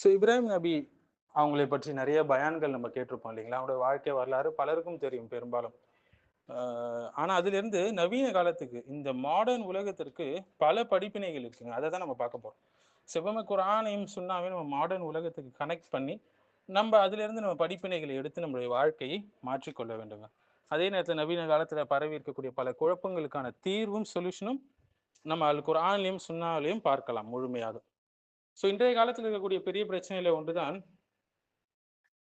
So Ibrahim நபி அவங்களை பற்றி நிறைய பயான்கள் நம்ம கேட்டிருப்போம் இல்லைங்களா? அவங்களுடைய வாழ்க்கை வரலாறு பலருக்கும் தெரியும் பெரும்பாலும். ஆனா அதிலிருந்து நவீன காலத்துக்கு இந்த மாடர்ன் உலகத்திற்கு பல படிப்பினைகள் இருக்குங்க. அதை தான் நம்ம பார்க்க போறோம். செவ்வம குரானையும் சுன்னாவையும் நம்ம மாடர்ன் உலகத்துக்கு கனெக்ட் பண்ணி நம்ம அதிலிருந்து நம்ம படிப்பினைகளை எடுத்து நம்மளுடைய வாழ்க்கையை மாற்றிக்கொள்ள வேண்டுங்க. அதே நேரத்தில் நவீன காலத்துல பரவி இருக்கக்கூடிய பல குழப்பங்களுக்கான தீர்வும் சொல்யூஷனும் நம்ம அல் குரான்லையும் சுன்னாவிலையும் பார்க்கலாம் முழுமையாக. ஸோ இன்றைய காலத்தில் இருக்கக்கூடிய பெரிய பிரச்சனையில ஒன்றுதான்,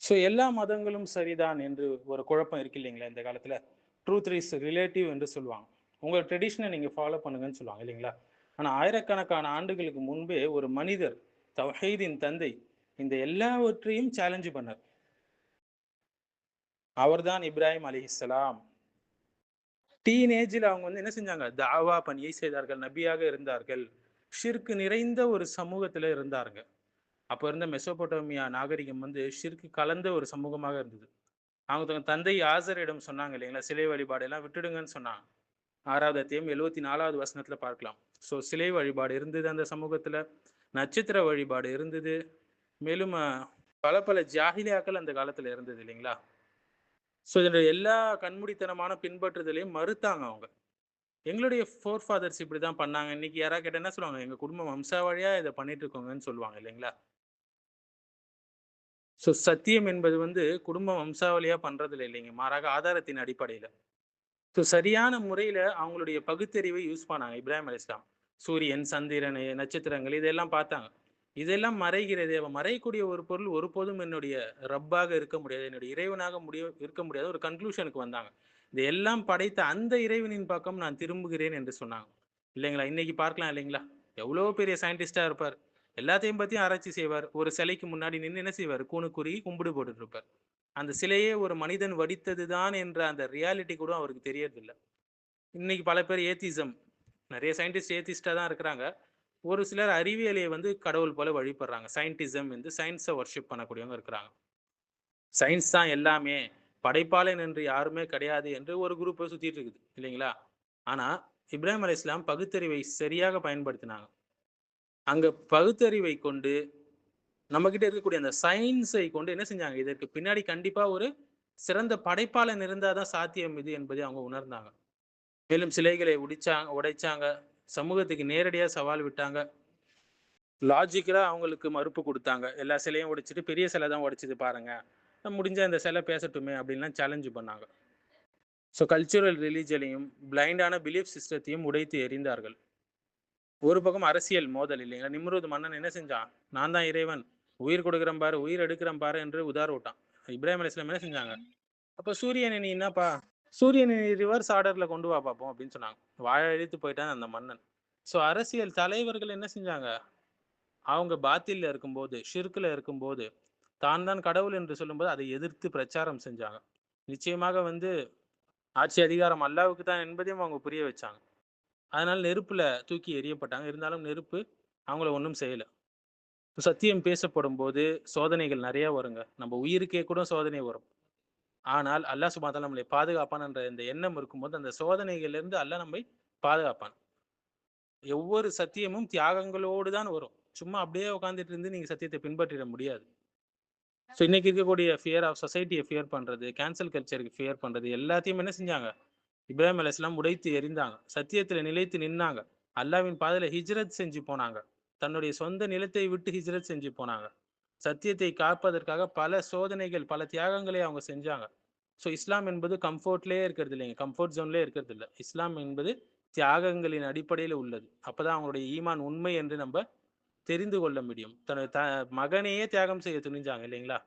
ஸோ எல்லா மதங்களும் சரிதான் என்று ஒரு குழப்பம் இருக்கு இல்லைங்களா இந்த காலத்துல. ட்ரூத் இஸ் ரிலேட்டிவ் என்று சொல்லுவாங்க. உங்க ட்ரெடிஷனை நீங்க ஃபாலோ பண்ணுங்கன்னு சொல்லுவாங்க இல்லைங்களா? ஆனா ஆயிரக்கணக்கான ஆண்டுகளுக்கு முன்பே ஒரு மனிதர், தவ்ஹீதின் தந்தை, இந்த எல்லாவற்றையும் சேலஞ்சு பண்ணார். அவர்தான் இப்ராஹிம் அலைஹிஸ்ஸலாம். டீனேஜில் அவங்க என்ன செஞ்சாங்க? தாவா பணியை செய்தார்கள், நபியாக இருந்தார்கள். ஷிர்க் நிறைந்த ஒரு சமூகத்துல இருந்தாருங்க. அப்போ இருந்த மெசோபொட்டேமியா நாகரிகம் ஷிர்க் கலந்த ஒரு சமூகமாக இருந்தது. அவங்க தங்க தந்தை ஆசரிடம் சொன்னாங்க இல்லைங்களா, சிலை வழிபாடு எல்லாம் விட்டுடுங்கன்னு சொன்னாங்க. 6வது அத்தியாயம் 74வது வசனத்துல பார்க்கலாம். ஸோ சிலை வழிபாடு இருந்தது அந்த சமூகத்துல, நட்சத்திர வழிபாடு இருந்தது. மேலும் பல பல ஜாகிலியாக்கள் அந்த காலத்துல இருந்தது இல்லைங்களா? ஸோ இதனுடைய எல்லா கண்மூடித்தனமான பின்பற்றுதலையும் மறுத்தாங்க அவங்க. எங்களுடைய ஃபோர் ஃபாதர்ஸ் இப்படிதான் பண்ணாங்க. இன்னைக்கு யாராவது கேட்டா என்ன சொல்லுவாங்க? எங்க குடும்ப வம்சாவழியா இதை பண்ணிட்டு இருக்கோங்கன்னு சொல்லுவாங்க இல்லைங்களா? ஸோ சத்தியம் என்பது குடும்ப வம்சாவளியா பண்றதுல இல்லைங்க. மாறாக ஆதாரத்தின் அடிப்படையில. ஸோ சரியான முறையில அவங்களுடைய பகுத்தறிவை யூஸ் பண்ணாங்க இப்ராஹிம் அலைஹிஸ்ஸலாம். சூரியன், சந்திரன், நட்சத்திரங்கள் இதெல்லாம் பார்த்தாங்க. இதெல்லாம் மறைகிறது. மறையக்கூடிய ஒரு பொருள் ஒருபோதும் என்னுடைய ரப்பாக இருக்க முடியாது. என்னுடைய இறைவனாக இருக்க முடியாது. ஒரு கன்க்ளூஷனுக்கு வந்தாங்க. இதையெல்லாம் படைத்த அந்த இறைவனின் பக்கம் நான் திரும்புகிறேன் என்று சொன்னாங்க. இல்லைங்களா? இன்னைக்கு பார்க்கலாம் இல்லைங்களா? எவ்வளோ பெரிய சயின்டிஸ்டா இருப்பார். எல்லாத்தையும் பத்தியும் ஆராய்ச்சி செய்வார். ஒரு சிலைக்கு முன்னாடி நின்று என்ன செய்வார்? கூணு குறுகி கும்பிடு போட்டுட்டு இருப்பார். அந்த சிலையே ஒரு மனிதன் வடித்தது தான் என்ற அந்த ரியாலிட்டி கூட அவருக்கு தெரியறதில்ல. இன்னைக்கு பல பேர் ஏத்திசம், நிறைய சயின்டிஸ்ட் ஏத்திஸ்டா தான் இருக்கிறாங்க. ஒரு சிலர் அறிவியலை கடவுள் போல வழிபடுறாங்க. சயின்டிசம் சயின்ஸை வர்ஷிப் பண்ணக்கூடியவங்க இருக்கிறாங்க. சயின்ஸ் தான் எல்லாமே, படைப்பாளன் என்று யாருமே கிடையாது என்று ஒரு குரூப் சுத்திட்டு இருக்குது இல்லைங்களா? ஆனா இப்ராஹிம் அலைஹிஸ்ஸலாம் பகுத்தறிவை சரியாக பயன்படுத்தினாங்க. அங்க பகுத்தறிவை கொண்டு நம்ம கிட்ட இருக்கக்கூடிய அந்த சயின்ஸை கொண்டு என்ன செஞ்சாங்க? இதற்கு பின்னாடி கண்டிப்பா ஒரு சிறந்த படைப்பாளன் இருந்தாதான் சாத்தியம் இது என்பதை அவங்க உணர்ந்தாங்க. மேலும் சிலைகளை உடைச்சாங்க. சமூகத்துக்கு நேரடியா சவால் விட்டாங்க. லாஜிக்கலா அவங்களுக்கு மறுப்பு கொடுத்தாங்க. எல்லா சிலையும் உடைச்சிட்டு பெரிய சிலை தான் உடைச்சது பாருங்க. முடிஞ்சா இந்த சிலை பேசட்டுமே அப்படின்லாம் சேலஞ்சு பண்ணாங்க. ஸோ கல்ச்சுரல் ரிலீஜனையும் பிளைண்டான பிலீஃப் சிஸ்டத்தையும் உடைத்து எறிந்தார்கள். ஒரு பக்கம் அரசியல் மோதல் இல்லைங்களா? நிம்ரூத் மன்னன் என்ன செஞ்சான்? நான் தான் இறைவன், உயிர் கொடுக்குறேன் பாரு, உயிர் எடுக்கிறேன் பாரு என்று உதார விட்டான். இப்ராஹிம் அலைஹிஸ்ஸலாம் என்ன செஞ்சாங்க? அப்ப சூரியனை நீ என்னப்பா, சூரியனை ரிவர்ஸ் ஆர்டர்ல கொண்டு வா பார்ப்போம் அப்படின்னு சொன்னாங்க. வாழ இழுத்து போயிட்டான் அந்த மன்னன். ஸோ அரசியல் தலைவர்கள் என்ன செஞ்சாங்க? அவங்க பாத்தில்ல இருக்கும்போது, ஷிர்க்ல இருக்கும்போது, தான் தான் கடவுள் என்று சொல்லும்போது அதை எதிர்த்து பிரச்சாரம் செஞ்சாங்க. நிச்சயமாக ஆட்சி அதிகாரம் அல்லாஹ்வுக்கு தான் என்பதையும் அவங்க புரிய வச்சாங்க. அதனால நெருப்புல தூக்கி எறியப்பட்டாங்க. இருந்தாலும் நெருப்பு அவங்கள ஒண்ணும் செய்யல. சத்தியம் பேசப்படும்போது சோதனைகள் நிறைய வருங்க. நம்ம உயிருக்கே கூட சோதனை வரும். ஆனால் அல்லாஹ் சுப்ஹானஹு வ தஆலா நம்மளை பாதுகாப்பான் என்ற இந்த எண்ணம் இருக்கும்போது, அந்த சோதனைகள்ல இருந்து அல்லாஹ் நம்மை பாதுகாப்பான். ஒவ்வொரு சத்தியமும் தியாகங்களோடு தான் வரும். சும்மா அப்படியே உட்கார்ந்துட்டு இருந்து நீங்க சத்தியத்தை பின்பற்றிட முடியாது. ஸோ இன்னைக்கு இருக்கக்கூடிய ஃபியர் ஆஃப் சொசைட்டியை ஃபியர் பண்றது, கேன்சல் கல்ச்சருக்கு ஃபியர் பண்றது எல்லாத்தையும் என்ன செஞ்சாங்க? இப்ராஹிம் அலைஹிஸ்ஸலாம் உடைத்து எறிந்தாங்க. சத்தியத்துல நிலைத்து நின்னாங்க. அல்லாஹ்வின் பாதையில ஹிஜ்ரத் செஞ்சு போனாங்க. தன்னுடைய சொந்த நிலத்தை விட்டு ஹிஜ்ரத் செஞ்சு போனாங்க. சத்தியத்தை காப்பதற்காக பல சோதனைகள், பல தியாகங்களை அவங்க செஞ்சாங்க. ஸோ இஸ்லாம் என்பது கம்ஃபோர்ட்லயே இருக்கிறது இல்லைங்க. கம்ஃபோர்ட் ஜோன்லயே இருக்கிறது இல்ல. இஸ்லாம் என்பது தியாகங்களின் அடிப்படையில உள்ளது. அப்பதான் அவங்களுடைய ஈமான் உண்மை என்று நம்ப தெரிந்து கொள்ள முடியும். தன்னுடைய மகனையே தியாகம் செய்ய துணிஞ்சாங்க இல்லைங்களா?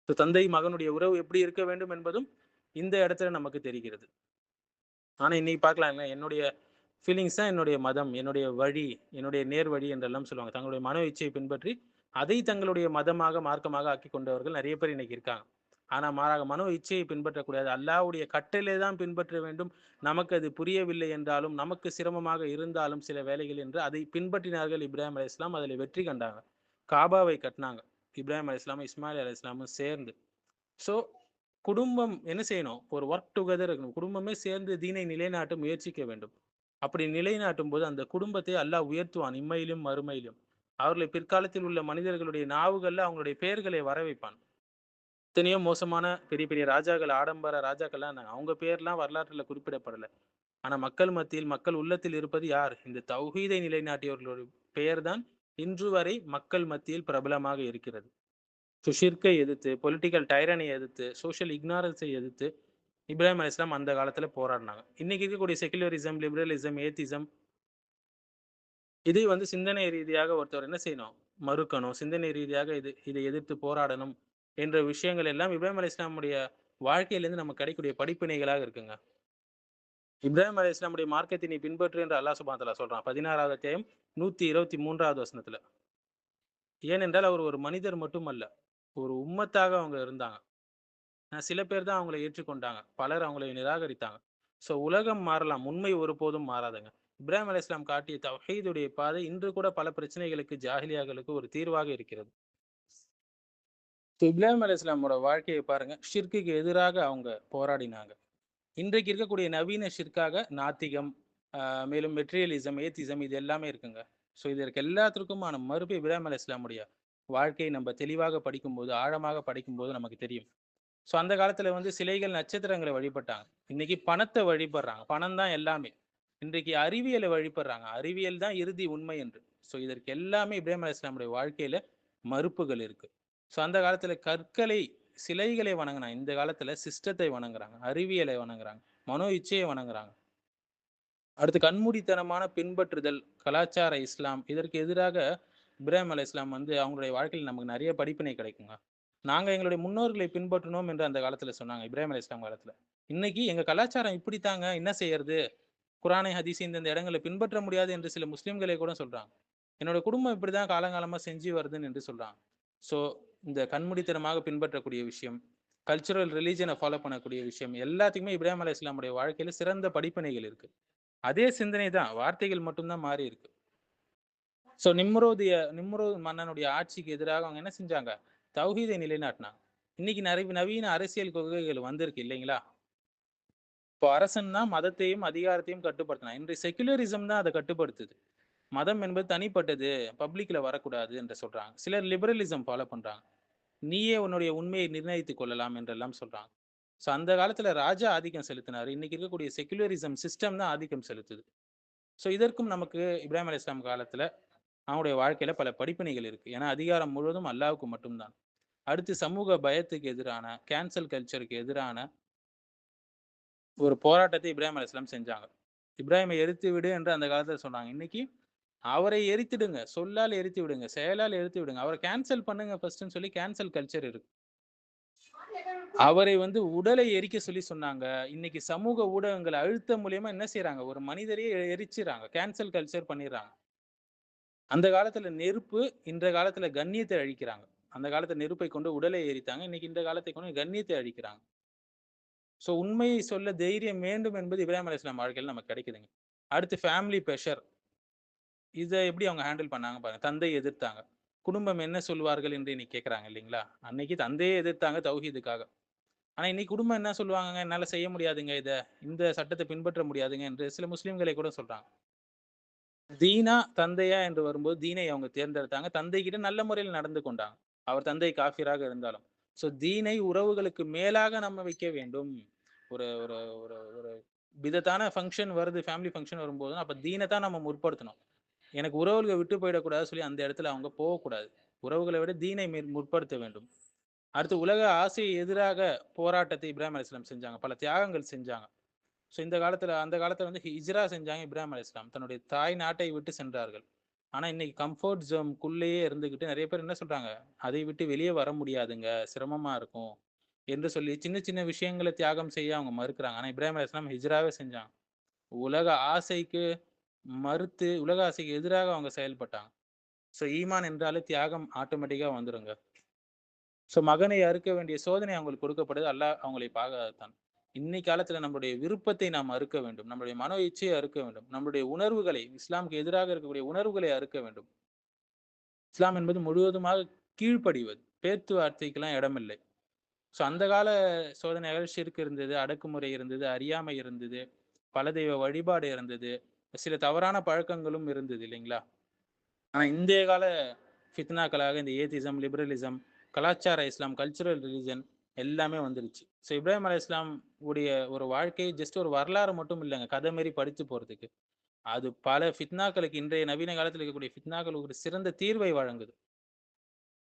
ஸோ தந்தை மகனுடைய உறவு எப்படி இருக்க வேண்டும் என்பதும் இந்த இடத்துல நமக்கு தெரிகிறது. ஆனா இன்னைக்கு பார்க்கலாம்ல, என்னுடைய ஃபீலிங்ஸ் தான் என்னுடைய மதம், என்னுடைய வழி, என்னுடைய நேர் வழி என்றெல்லாம் சொல்லுவாங்க. தங்களுடைய மனோ இச்சையை பின்பற்றி அதை தங்களுடைய மதமாக, மார்க்கமாக ஆக்கிக் கொண்டவர்கள் நிறைய பேர் இன்னைக்கு இருக்காங்க. ஆனா மாறாக மனோ இச்சையை பின்பற்றக்கூடாது. அல்லாஹ்வுடைய கட்டளை தான் பின்பற்ற வேண்டும். நமக்கு அது புரியவில்லை என்றாலும், நமக்கு சிரமமாக இருந்தாலும் சில வேளைகள் என்று அதை பின்பற்றினார்கள் இப்ராஹிம் அலைஹிஸ்ஸலாம். அதில் வெற்றி கண்டாங்க. காபாவை கட்டினாங்க. இப்ராஹிம் அலைஹிஸ்ஸலாமும், இஸ்மாயில் அலைஹிஸ்ஸலாமும் சேர்ந்து. ஸோ குடும்பம் என்ன செய்யணும்? ஒரு ஒர்க் டுகெதர் இருக்கணும். குடும்பமே சேர்ந்து தீனை நிலைநாட்ட முயற்சிக்க வேண்டும். அப்படி நிலைநாட்டும் போது அந்த குடும்பத்தை அல்லாஹ் உயர்த்துவான் இம்மையிலும், மறுமையிலும். அவர்களை பிற்காலத்தில் உள்ள மனிதர்களுடைய நாவுகள்ல அவங்களுடைய பெயர்களை வர வைப்பான். எத்தனையோ மோசமான பெரிய பெரிய ராஜாக்கள், ஆடம்பர ராஜாக்கள்லாம் இருந்தாங்க. அவங்க பேர்லாம் வரலாற்றுல குறிப்பிடப்படல. ஆனா மக்கள் மத்தியில், மக்கள் உள்ளத்தில் இருப்பது யார்? இந்த தௌஹீதை நிலைநாட்டியவர்களுடைய பெயர் தான் இன்று வரை மக்கள் மத்தியில் பிரபலமாக இருக்கிறது. ஷிர்கை எதிர்த்து, பொலிட்டிக்கல் டைரனை எதிர்த்து, சோசியல் இக்னாரன்ஸை எதிர்த்து இப்ராஹிம் அலைஹிஸ்ஸலாம் அந்த காலத்துல போராடினாங்க. இன்னைக்கு இருக்கக்கூடிய செகுலரிசம், லிபரலிசம், ஏத்திசம் இதை வந்து சிந்தனை ரீதியாக ஒருத்தர் என்ன செய்யணும்? மறுக்கணும். சிந்தனை ரீதியாக இதை எதிர்த்து போராடணும் என்ற விஷயங்கள் எல்லாம் இப்ராஹிம் அலைஹிஸ்ஸலாமுடைய வாழ்க்கையிலிருந்து நமக்கு கிடைக்கக்கூடிய படிப்பினைகளாக இருக்குங்க. இப்ராஹிம் அலைஹிஸ்ஸலாமுடைய மார்க்கத்தை நீ பின்பற்று என்று அல்லாஹ் சுப்ஹானஹு வ தஆலா சொல்றான். 16வது அத்தியாயம் 123வது வசனத்துல. ஏனென்றால் அவர் ஒரு மனிதர் மட்டுமல்ல. ஒரு உம்மத்தாக அவங்க இருந்தாங்க. சில பேர் தான் அவங்கள ஏற்றுக்கொண்டாங்க. பலர் அவங்களை நிராகரித்தாங்க. ஸோ உலகம் மாறலாம். உண்மை ஒருபோதும் மாறாதுங்க. இப்ராஹிம் அலைஹிஸ்ஸலாம் காட்டிய தௌஹீதுடைய பாதை இன்று கூட பல பிரச்சனைகளுக்கு, ஜாஹிலியாக்களுக்கு ஒரு தீர்வாக இருக்கிறது. இப்ராஹிம் அலைஹிஸ்ஸலாமோட வாழ்க்கையை பாருங்க. ஷிர்க்குக்கு எதிராக அவங்க போராடினாங்க. இன்றைக்கு இருக்கக்கூடிய நவீன ஷிர்காக நாத்திகம், மேலும் மெட்டீரியலிசம், ஏத்திசம் இது எல்லாமே இருக்குங்க. ஸோ இதற்கு எல்லாத்திற்குமான மறுப்பு இப்ராஹிம் அலைஹிஸ்ஸலாமுடைய வாழ்க்கையை நம்ம தெளிவாக படிக்கும்போது, ஆழமாக படிக்கும்போது நமக்கு தெரியும். ஸோ அந்த காலத்துல வந்து சிலைகள், நட்சத்திரங்களை வழிபட்டாங்க. இன்னைக்கு பணத்தை வழிபடுறாங்க. பணம் தான் எல்லாமே. இன்றைக்கு அறிவியலை வழிபடுறாங்க. அறிவியல் தான் இறுதி உண்மை என்று. ஸோ இதற்கு எல்லாமே இப்ராஹிம் அலைஹிஸ்ஸலாமுடைய வாழ்க்கையில மறுப்புகள் இருக்கு. ஸோ அந்த காலத்துல கற்களை, சிலைகளை வணங்குனாங்க. இந்த காலத்துல சிஸ்டத்தை வணங்குறாங்க. அறிவியலை வணங்குறாங்க. மனோ இச்சையை வணங்குறாங்க. அடுத்து கண்மூடித்தனமான பின்பற்றுதல், கலாச்சார இஸ்லாம் இதற்கு எதிராக இப்ராஹிம் அலைஹிஸ்ஸலாம் வந்து அவங்களுடைய வாழ்க்கையில் நமக்கு நிறைய படிப்பினை கிடைக்குங்க. நாங்க எங்களுடைய முன்னோர்களை பின்பற்றினோம் என்று அந்த காலத்துல சொன்னாங்க. இப்ராஹிம் அலைஹிஸ்ஸலாம் காலத்துல. இன்னைக்கு எங்க கலாச்சாரம் இப்படித்தாங்க, என்ன செய்யறது? குரானை, ஹதீஸை இந்தந்த இடங்களை பின்பற்ற முடியாது என்று சில முஸ்லிம்களே கூட சொல்றாங்க. என்னோட குடும்பம் இப்படிதான் காலங்காலமா செஞ்சு வருதுன்னு என்று சொல்றாங்க. ஸோ இந்த கண்மூடித்தனமாக பின்பற்றக்கூடிய விஷயம், கல்ச்சுரல் ரிலீஜனை ஃபாலோ பண்ணக்கூடிய விஷயம் எல்லாத்துக்குமே இப்ராஹிம் அலைஹிஸ்ஸலாமுடைய வாழ்க்கையில சிறந்த படிப்பினைகள் இருக்கு. அதே சிந்தனை தான், வார்த்தைகள் மட்டும்தான் மாறி இருக்கு. ஸோ நிம்ரோத் மன்னனுடைய ஆட்சிக்கு எதிராக அவங்க என்ன செஞ்சாங்க? தௌஹீதை நிலைநாட்டினாங்க. இன்னைக்கு நிறைய நவீன அரசியல் கொள்கைகள் வந்திருக்கு இல்லைங்களா? இப்போ அரசன் தான் மதத்தையும் அதிகாரத்தையும் கட்டுப்படுத்தினான். இன்றைய செகுலரிசம் தான் அதை கட்டுப்படுத்துது. மதம் என்பது தனிப்பட்டது, பப்ளிக்ல வரக்கூடாது என்று சொல்றாங்க. சிலர் லிபரலிசம் ஃபாலோ பண்றாங்க. நீயே உன்னுடைய உண்மையை நிர்ணயித்துக் கொள்ளலாம் என்றெல்லாம் சொல்றாங்க. ஸோ அந்த காலத்துல ராஜா ஆதிக்கம் செலுத்தினாரு. இன்னைக்கு இருக்கக்கூடிய செகுலரிசம் சிஸ்டம் தான் ஆதிக்கம் செலுத்துது. ஸோ இதற்கும் நமக்கு இப்ராஹிம் அலைஹிஸ்ஸலாம் காலத்துல அவனுடைய வாழ்க்கையில பல படிப்பினைகள் இருக்கு. ஏன்னா அதிகாரம் முழுவதும் அல்லாஹ்வுக்கு மட்டும்தான். அடுத்து சமூக பயத்துக்கு எதிரான, கேன்சல் கல்ச்சருக்கு எதிரான ஒரு போராட்டத்தை இப்ராஹிம் அலைஹிஸ்ஸலாம் செஞ்சாங்க. இப்ராஹிமை எரித்து விடு என்று அந்த காலத்துல சொன்னாங்க. இன்னைக்கு அவரை எரித்திடுங்க. சொல்லால் எரித்து விடுங்க. செயலால் எரித்து விடுங்க. அவரை கேன்சல் பண்ணுங்க ஃபர்ஸ்ட்ன்னு சொல்லி கேன்சல் கல்ச்சர் இருக்கு. அவரை வந்து உடலை எரிக்க சொல்லி சொன்னாங்க. இன்னைக்கு சமூக ஊடகங்கள் அழுத்தம் மூலியமா என்ன செய்றாங்க? ஒரு மனிதரையே எரிச்சிறாங்க. கேன்சல் கல்ச்சர் பண்ணிடுறாங்க. அந்த காலத்துல நெருப்பு, இன்ற காலத்துல கண்ணியத்தை அழிக்கிறாங்க. அந்த காலத்துல நெருப்பை கொண்டு உடலை எரித்தாங்க. இன்னைக்கு இந்த காலத்தை கொண்டு கண்ணியத்தை அழிக்கிறாங்க. ஸோ உண்மையை சொல்ல தைரியம் வேண்டும் என்பது இப்ராஹிம் அலைஹிஸ்ஸலாம் வாழ்க்கையில நமக்கு கிடைக்குதுங்க. அடுத்து ஃபேமிலி பிரஷர். இத எப்படி அவங்க ஹேண்டில் பண்ணாங்க பாருங்க. தந்தை எதிர்த்தாங்க. குடும்பம் என்ன சொல்வார்கள் என்று இன்னைக்கு கேட்கறாங்க இல்லைங்களா? அன்னைக்கு தந்தையே எதிர்த்தாங்க தௌஹீதுக்காக. ஆனா இன்னைக்கு குடும்பம் என்ன சொல்லுவாங்கங்க? என்னால செய்ய முடியாதுங்க இத. இந்த சட்டத்த பின்பற்ற முடியாதுங்க என்று சில முஸ்லிம்களை கூட சொல்றாங்க. தீனா, தந்தையா என்று வரும்போது தீனை அவங்க தேர்ந்தெடுத்தாங்க. தந்தை கிட்ட நல்ல முறையில் நடந்து கொண்டாங்க. அவர் தந்தை காஃபிராக இருந்தாலும். ஸோ தீனை உறவுகளுக்கு மேலாக நம்ம வைக்க வேண்டும். ஒரு ஒரு ஒரு ஒரு பிதத்தான ஃபங்ஷன் வருது, ஃபேமிலி ஃபங்ஷன் வரும்போது, அப்ப தீன தான் நம்ம முற்படுத்தணும். எனக்கு உறவுகள விட்டு போயிடக்கூடாதுன்னு சொல்லி அந்த இடத்துல அவங்க போகக்கூடாது. உறவுகளை விட தீனை முற்படுத்த வேண்டும். அடுத்து உலக ஆசையை எதிராக போராட்டத்தை இப்ராஹிம் அலைஹிஸ்ஸலாம் செஞ்சாங்க. பல தியாகங்கள் செஞ்சாங்க. ஸோ இந்த காலத்துல அந்த காலத்துல வந்து ஹிஜ்ரா செஞ்சாங்க இப்ராஹிம் அலைஹிஸ்ஸலாம். தன்னுடைய தாய் நாட்டை விட்டு சென்றார்கள். ஆனா இன்னைக்கு கம்ஃபோர்ட் ஜோன்க்குள்ளேயே இருந்துகிட்டு நெறைய பேர் என்ன சொல்றாங்க? அதை விட்டு வெளியே வர முடியாதுங்க. சிரமமா இருக்கும். என்று சொல்லி சின்ன சின்ன விஷயங்கள தியாகம் செய்ய அவங்க மறுக்கிறாங்க. ஆனா இப்ராஹிம் அலைஹிஸ்ஸலாம் ஹிஜ்ராவே செஞ்சாங்க. உலக ஆசைக்கு மறுத்து, உலக ஆசைக்கு எதிராக அவங்க செயல்பட்டாங்க. ஸோ ஈமான் என்றாலே தியாகம் ஆட்டோமேட்டிக்கா வந்துருங்க. ஸோ மகனை அறுக்க வேண்டிய சோதனை அவங்களுக்கு கொடுக்கப்படுது. அல்லாஹ் அவங்களை பாதுகாத்தான். இன்னைக்கு காலத்துல நம்மளுடைய விருப்பத்தை நாம் அறுக்க வேண்டும். நம்மளுடைய மனோ இச்சையை அறுக்க வேண்டும். நம்மளுடைய உணர்வுகளை, இஸ்லாமுக்கு எதிராக இருக்கக்கூடிய உணர்வுகளை அறுக்க வேண்டும். இஸ்லாம் என்பது முழுவதுமாக கீழ்ப்படிவது. பேச்சு வார்த்தைக்கெல்லாம் இடமில்லை. ஸோ அந்த கால சோதனைகள் ஷிர்க் இருந்தது, அடக்குமுறை இருந்தது, அறியாமை இருந்தது, பல தெய்வ வழிபாடு இருந்தது, சில தவறான பழக்கங்களும் இருந்தது இல்லைங்களா? ஆனா இன்றைய கால ஃபித்னாக்களாக இந்த ஏத்திசம், லிபரலிசம், கலாச்சார இஸ்லாம், கல்ச்சுரல் ரிலிஜன் எல்லாமே வந்துருச்சு. ஸோ இப்ராஹிம் அலைஹிஸ்ஸலாம் உடைய ஒரு வாழ்க்கை ஜஸ்ட் ஒரு வரலாறு மட்டும் இல்லங்க. கதை மாரி படிச்சு போறதுக்கு. அது பல ஃபித்னாக்களுக்கு இன்றைய நவீன காலத்துல இருக்கக்கூடிய ஃபித்னாக்களுக்கு ஒரு சிறந்த தீர்வை வழங்குது.